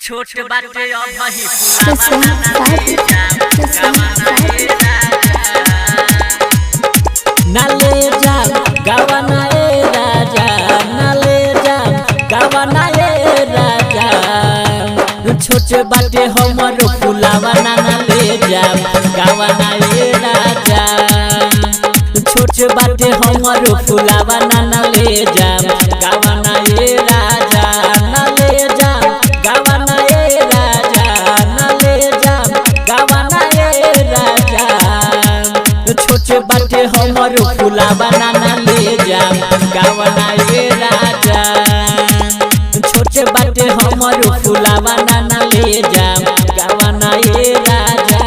छोट बाटे अभी फुलावा नाले जा गावाना ए राजा नाले जा गावाना ए राजा छोट बाटे हमर फुलावा नाले जा गावाना ए राजा छोट बाटे हमर फुलावा नाले जा गावाना ए राजा नाले जा गावाना ए राजा नाले जा गावाना ए राजा छोट बाटे हमर फुलावा नाले जा गावाना ए राजा छोट बाटे हमर फुलावा नाले जा गावाना ए राजा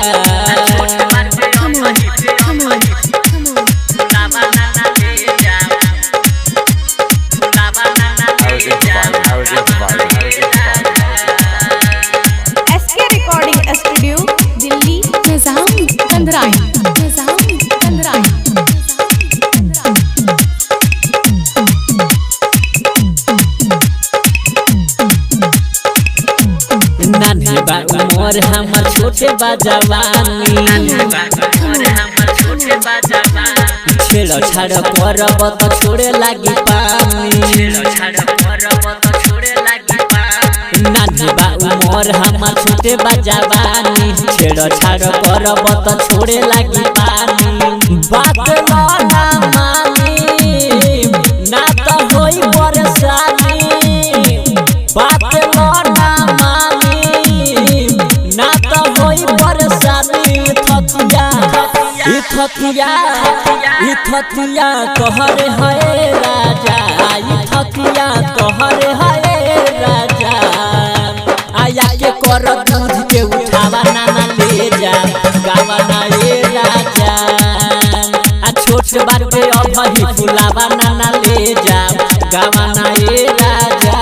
SK रिकॉर्डिंग स्टूडियो दिल्ली निजाम कंदराई नानी बा उमर हमर छोटे बा जवानी छेड़ छाड़ करब त छोड़े लागी पानी नानी बा उमर हमर छोटे बा जवानी छेड़ छाड़ करब त छोड़े लागी पानी बात ना मानी ना त होई परेशानी बात ना मानी ना त होई परेशानी थकिया तोहरे है राजा थकिया तोहरे है राजा आया के कर दूध के उठावा नाना ले जा गावाना ए राजा छोट बाटे अभी फुलावा नाना ले जा गावाना ए राजा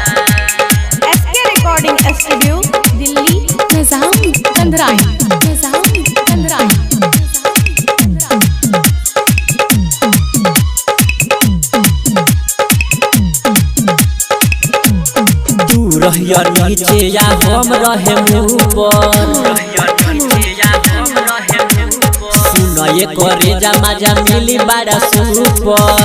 SK रिकॉर्डिंग स्टूडियो दिल्ली निजाम कंदराई तू रहिया नीचे या हम रहे ऊपर सुन ये करे जा मजा मिली बड़ा सुपर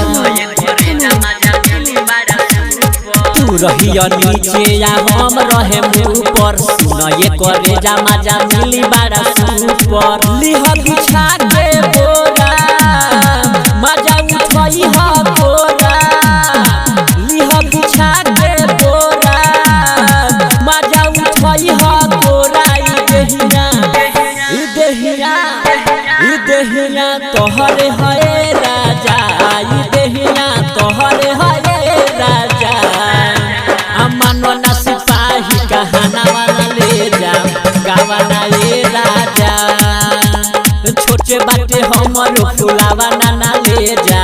तू रहिया नीचे या हम रहे ऊपर सुन ये करे जा मजा मिली बड़ा सुपर लिह बिछा के बोरा मजा उठई ह तोरा लिह बिछा के बोरा मजा उठई ह तोरा ई देहिया तोहरे है राजा ई देहिया तोहरे है राजा अमनो न सिपाही कहाना वाला ले जा गावाना ए राजा छोटे बाटे हमर फुलावा नाना ले जा